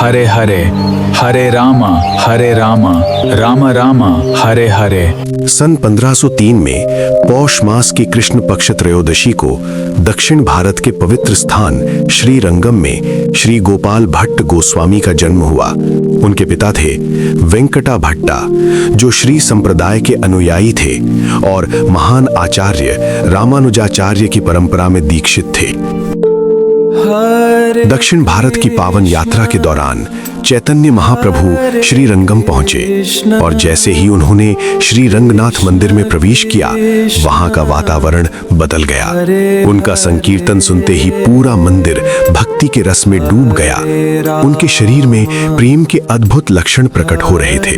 हरे हरे, हरे रामा राम राम हरे हरे। सन 1503 में पौष मास की कृष्ण पक्ष त्रयोदशी को दक्षिण भारत के पवित्र स्थान श्री रंगम में श्री गोपाल भट्ट गोस्वामी का जन्म हुआ। उनके पिता थे वेंकटा भट्टा, जो श्री संप्रदाय के अनुयायी थे और महान आचार्य रामानुजाचार्य की परंपरा में दीक्षित थे। दक्षिण भारत की पावन यात्रा के दौरान चैतन्य महाप्रभु श्री रंगम पहुंचे और जैसे ही उन्होंने श्री रंगनाथ मंदिर में प्रवेश किया, वहां का वातावरण बदल गया। उनका संकीर्तन सुनते ही पूरा मंदिर भक्ति के रस में डूब गया। उनके शरीर में प्रेम के अद्भुत लक्षण प्रकट हो रहे थे।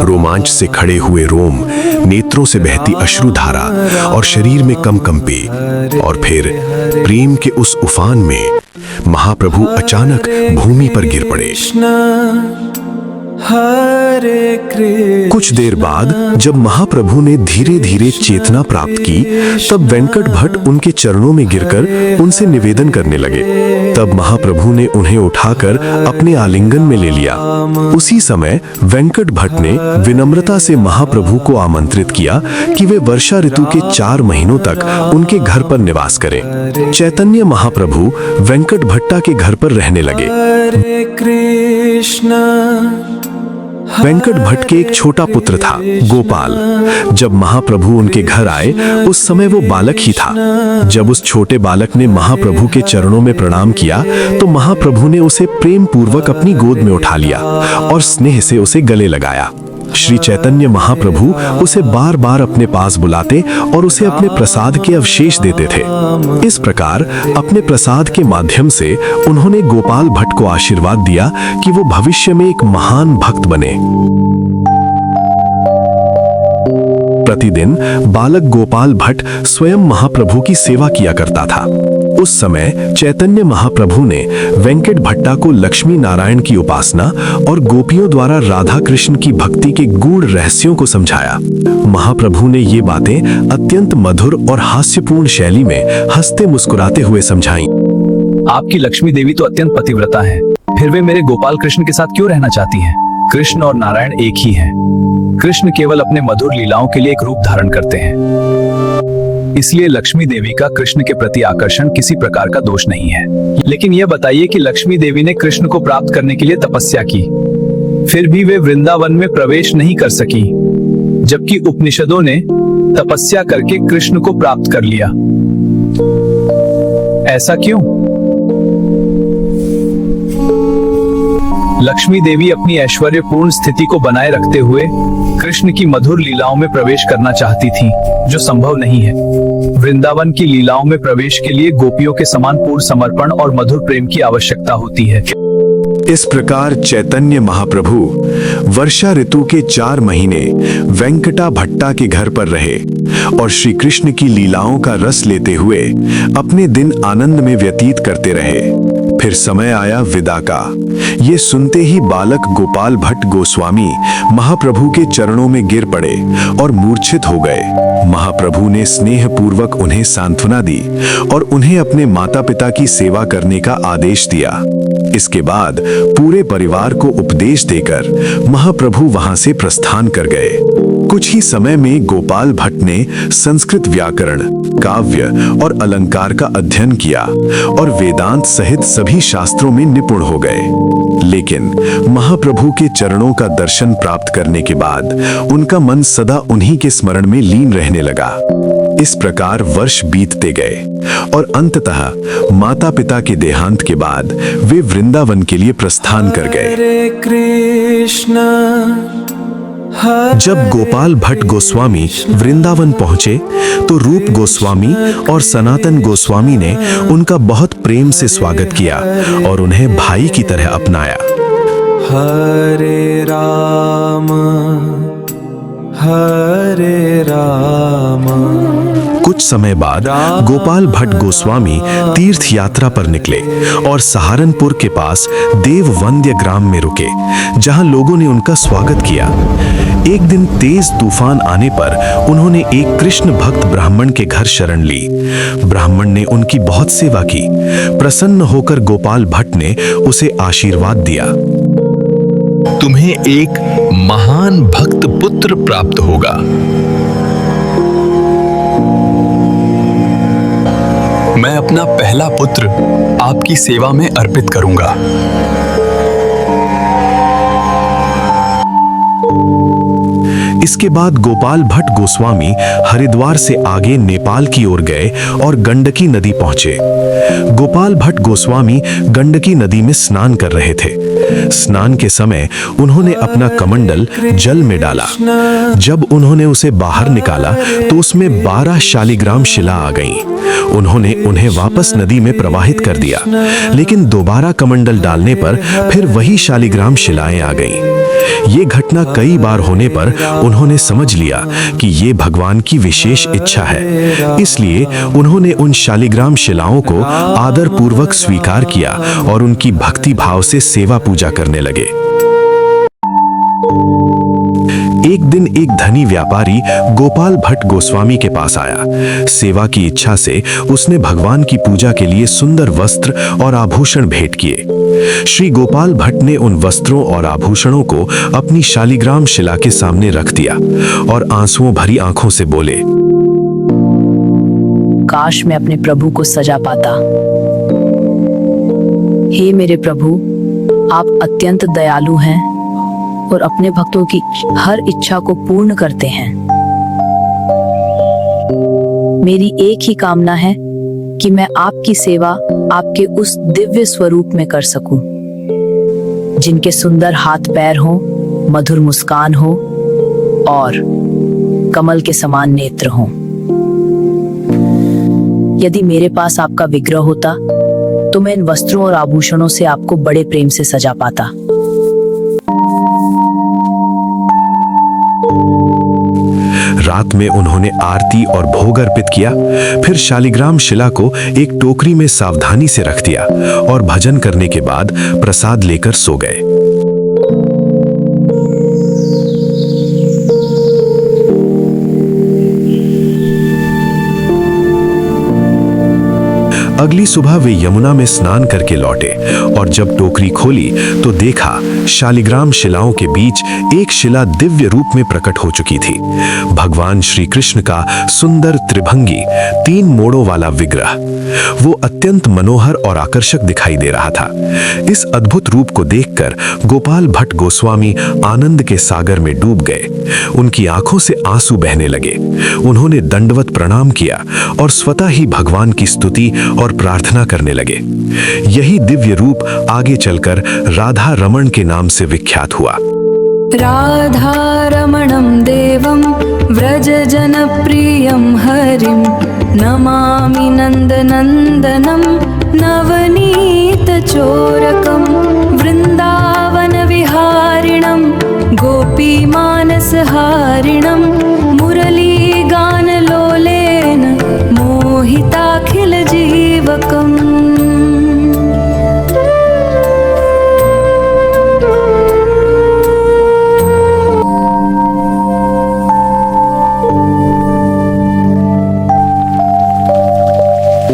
रोमांच से खड़े हुए रोम, नेत्रों से बहती अश्रुधारा और शरीर में कंपे। और फिर प्रेम के उस उफान में महाप्रभु अचानक भूमि पर गिर पड़े। कुछ देर बाद जब महाप्रभु ने धीरे धीरे चेतना प्राप्त की, तब वेंकट भट्ट उनके चरणों में गिरकर उनसे निवेदन करने लगे। तब महाप्रभु ने उन्हें उठाकर अपने आलिंगन में ले लिया। उसी समय वेंकट भट्ट ने विनम्रता से महाप्रभु को आमंत्रित किया कि वे वर्षा ऋतु के 4 महीनों तक उनके घर पर निवास करें। चैतन्य महाप्रभु वेंकट भट्टा के घर पर रहने लगे। वेंकट भट्ट के एक छोटा पुत्र था, गोपाल। जब महाप्रभु उनके घर आए, उस समय वो बालक ही था। जब उस छोटे बालक ने महाप्रभु के चरणों में प्रणाम किया, तो महाप्रभु ने उसे प्रेम पूर्वक अपनी गोद में उठा लिया और स्नेह से उसे गले लगाया। श्री चैतन्य महाप्रभु उसे बार बार अपने पास बुलाते और उसे अपने प्रसाद के अवशेष देते थे। इस प्रकार अपने प्रसाद के माध्यम से उन्होंने गोपाल भट्ट को आशीर्वाद दिया कि वो भविष्य में एक महान भक्त बने। प्रतिदिन बालक गोपाल भट्ट स्वयं महाप्रभु की सेवा किया करता था। उस समय चैतन्य महाप्रभु ने वेंकट भट्टा को लक्ष्मी नारायण की उपासना और गोपियों द्वारा राधा कृष्ण की भक्ति के गूढ़ रहस्यों को समझाया। महाप्रभु ने ये बातें अत्यंत मधुर और हास्यपूर्ण शैली में हंसते मुस्कुराते हुए समझाई। आपकी लक्ष्मी देवी तो अत्यंत पतिव्रता है, फिर वे मेरे गोपाल कृष्ण के साथ क्यों रहना चाहती हैं? कृष्ण और नारायण एक ही हैं। कृष्ण केवल अपने मधुर लीलाओं के लिए एक रूप धारण करते हैं, इसलिए लक्ष्मी देवी का कृष्ण के प्रति आकर्षण किसी प्रकार का दोष नहीं है। लेकिन यह बताइए कि लक्ष्मी देवी ने कृष्ण को प्राप्त करने के लिए तपस्या की, फिर भी वे वृंदावन में प्रवेश नहीं कर सकी, जबकि उपनिषदों ने तपस्या करके कृष्ण को प्राप्त कर लिया। ऐसा क्यों? लक्ष्मी देवी अपनी ऐश्वर्यपूर्ण स्थिति को बनाए रखते हुए कृष्ण की मधुर लीलाओं में प्रवेश करना चाहती थी, जो संभव नहीं है। वृंदावन की लीलाओं में प्रवेश के लिए गोपियों के समान पूर्ण समर्पण और मधुर प्रेम की आवश्यकता होती है। इस प्रकार चैतन्य महाप्रभु वर्षा ऋतु के 4 महीने वेंकटा भट्टा के घर पर रहे और श्री कृष्ण की लीलाओं का रस लेते हुए अपने दिन आनंद में व्यतीत करते रहे। फिर समय आया विदा का। ये सुनते ही बालक गोपाल भट्ट गोस्वामी महाप्रभु के चरणों में गिर पड़े और मूर्छित हो गए। महाप्रभु ने स्नेह पूर्वक उन्हें सांत्वना दी और उन्हें अपने माता पिता की सेवा करने का आदेश दिया। इसके बाद पूरे परिवार को उपदेश देकर महाप्रभु वहां से प्रस्थान कर गए। कुछ ही समय में गोपाल भट्ट ने संस्कृत व्याकरण, काव्य और अलंकार का अध्ययन किया और वेदांत सहित सभी शास्त्रों में निपुण हो गए। लेकिन महाप्रभु के चरणों का दर्शन प्राप्त करने के बाद उनका मन सदा उन्हीं के स्मरण में लीन रहने लगा। इस प्रकार वर्ष बीतते गए और अंततः माता पिता के देहांत के बाद वे वृंदावन के लिए प्रस्थान कर गए। जब गोपाल भट्ट गोस्वामी वृंदावन पहुंचे, तो रूप गोस्वामी और सनातन गोस्वामी ने उनका बहुत प्रेम से स्वागत किया और उन्हें भाई की तरह अपनाया। हरे राम हरे राम। कुछ समय बाद गोपाल भट्ट गोस्वामी तीर्थ यात्रा पर निकले और सहारनपुर के पास देववंद्य ग्राम में रुके, जहां लोगों ने उनका स्वागत किया। एक दिन तेज तूफान आने पर उन्होंने एक कृष्ण भक्त ब्राह्मण के घर शरण ली। ब्राह्मण ने उनकी बहुत सेवा की। प्रसन्न होकर गोपाल भट्ट ने उसे आशीर्वाद दिया। तुम्हें एक महान भक्त पुत्र प्राप्त होगा। मैं अपना पहला पुत्र आपकी सेवा में अर्पित करूंगा। इसके बाद गोपाल भट्ट गोस्वामी हरिद्वार से आगे नेपाल की ओर गए और गंडकी नदी पहुंचे। गोपाल भट्ट गोस्वामी गंडकी नदी में स्नान कर रहे थे। स्नान के समय उन्होंने अपना कमंडल जल में डाला। जब उन्होंने उसे बाहर निकाला तो उसमें 12 शालिग्राम शिला आ गईं। उन्होंने उन्हें वापस नदी में प्रवाहित कर दिया, लेकिन दोबारा कमंडल डालने पर फिर वही शालिग्राम शिलाएं आ गईं। ये घटना कई बार होने पर उन्होंने समझ लिया कि ये भगवान की विशेष इच्छा है। इसलिए उन्होंने उन शालिग्राम शिलाओं को आदर पूर्वक स्वीकार किया और उनकी भक्ति भाव से सेवा पूजा करने लगे। एक दिन एक धनी व्यापारी गोपाल भट्ट गोस्वामी के पास आया। सेवा की इच्छा से उसने भगवान की पूजा के लिए सुंदर वस्त्र और आभूषण भेंट किए। श्री गोपाल भट्ट ने उन वस्त्रों और आभूषणों को अपनी शालिग्राम शिला के सामने रख दिया और आंसुओं भरी आंखों से बोले, काश मैं अपने प्रभु को सजा पाता। हे मेरे प्रभु, आप अत्यंत दयालु हैं और अपने भक्तों की हर इच्छा को पूर्ण करते हैं। मेरी एक ही कामना है कि मैं आपकी सेवा आपके उस दिव्य स्वरूप में कर सकूं, जिनके सुंदर हाथ पैर हो, मधुर मुस्कान हो और कमल के समान नेत्र हो। यदि मेरे पास आपका विग्रह होता तो मैं इन वस्त्रों और आभूषणों से आपको बड़े प्रेम से सजा पाता। रात में उन्होंने आरती और भोग अर्पित किया। फिर शालिग्राम शिला को एक टोकरी में सावधानी से रख दिया और भजन करने के बाद प्रसाद लेकर सो गए। अगली सुबह वे यमुना में स्नान करके लौटे और जब टोकरी खोली तो देखा शालिग्राम शिलाओं के बीच एक शिला दिव्य रूप में प्रकट हो चुकी थी। भगवान श्री कृष्ण का सुंदर त्रिभंगी 3 मोड़ों वाला विग्रह। वो अत्यंत मनोहर और आकर्षक दिखाई दे रहा था। इस अद्भुत रूप को देखकर गोपाल भट्ट गोस्वामी आनंद के सागर में डूब गए। उनकी आंखों से आंसू बहने लगे। उन्होंने दंडवत प्रणाम किया और स्वतः ही भगवान की स्तुति और प्रार्थना करने लगे। यही दिव्य रूप आगे चलकर राधा रमण के नाम से विख्यात हुआ। राधा रमणं देवं व्रज जनप्रियं हरिं नमामि नन्दनन्दनं नवनीत चोरकं वृन्दावन विहारिणं गोपीमानसहारिणं मुरली गानलोलेन मोहिताखिल जीवकम्।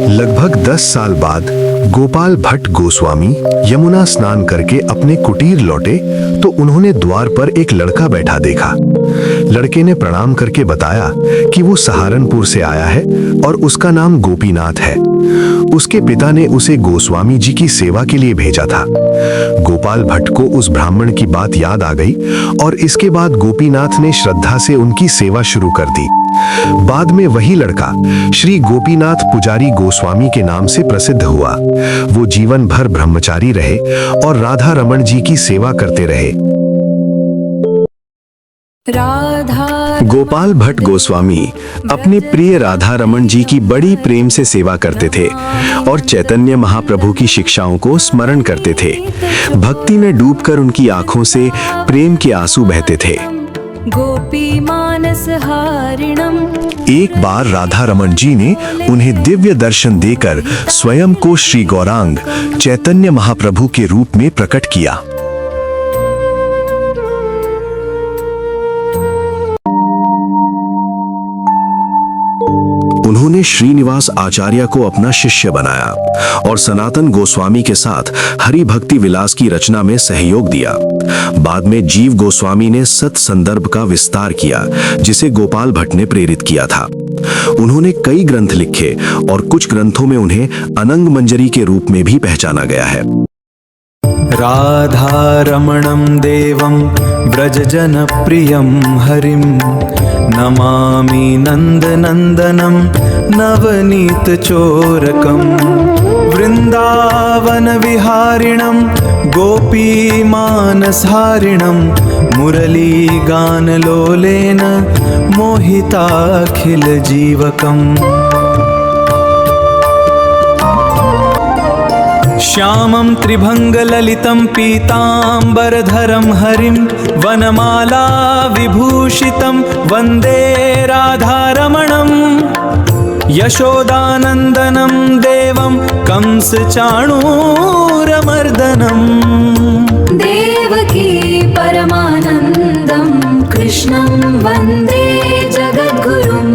लगभग 10 साल बाद गोपाल भट्ट गोस्वामी यमुना स्नान करके अपने कुटीर लौटे तो उन्होंने द्वार पर एक लड़का बैठा देखा। लड़के ने प्रणाम करके बताया कि वो सहारनपुर से आया है और उसका नाम गोपीनाथ है। उसके पिता ने उसे गोस्वामी जी की सेवा के लिए भेजा था। गोपाल भट्ट को उस ब्राह्मण की बात याद आ गई और इसके बाद गोपीनाथ ने श्रद्धा से उनकी सेवा शुरू कर दी। बाद में वही लड़का श्री गोपीनाथ पुजारी गोस्वामी के नाम से प्रसिद्ध हुआ। वो जीवन भर ब्रह्मचारी रहे और राधा रमण जी की सेवा करते रहे। गोपाल भट्ट गोस्वामी अपने प्रिय राधा रमण जी की बड़ी प्रेम से सेवा करते थे और चैतन्य महाप्रभु की शिक्षाओं को स्मरण करते थे। भक्ति में डूबकर उनकी आंखों से प्रेम के आंसू बहते थे। गोपीमानसहारिणम् एक बार राधा रमन जी ने उन्हें दिव्य दर्शन देकर स्वयं को श्री गौरांग चैतन्य महाप्रभु के रूप में प्रकट किया। उन्होंने श्रीनिवास आचार्य को अपना शिष्य बनाया और सनातन गोस्वामी के साथ हरि भक्ति विलास की रचना में सहयोग दिया। बाद में जीव गोस्वामी ने सत संदर्भ का विस्तार किया, जिसे गोपाल भट्ट ने प्रेरित किया था। उन्होंने कई ग्रंथ लिखे और कुछ ग्रंथों में उन्हें अनंग मंजरी के रूप में भी पहचाना गया है। राधा रमणं देवं व्रजजनप्रियं हरिं नमामि नन्दनन्दनं नवनीतचोरकं वृन्दावनविहारिणं गोपीमानसहारिणं मुरलीगानलोलेन मोहिताखिलजीवकम् श्यामं त्रिभङ्गललितं पीताम्बरधरं हरिं वनमाला विभूषितं वन्दे राधारमणं यशोदानन्दनं देवं कंसचाणूरमर्दनम् देवकी परमानन्दं कृष्णं वन्दे जगद्गुरुम्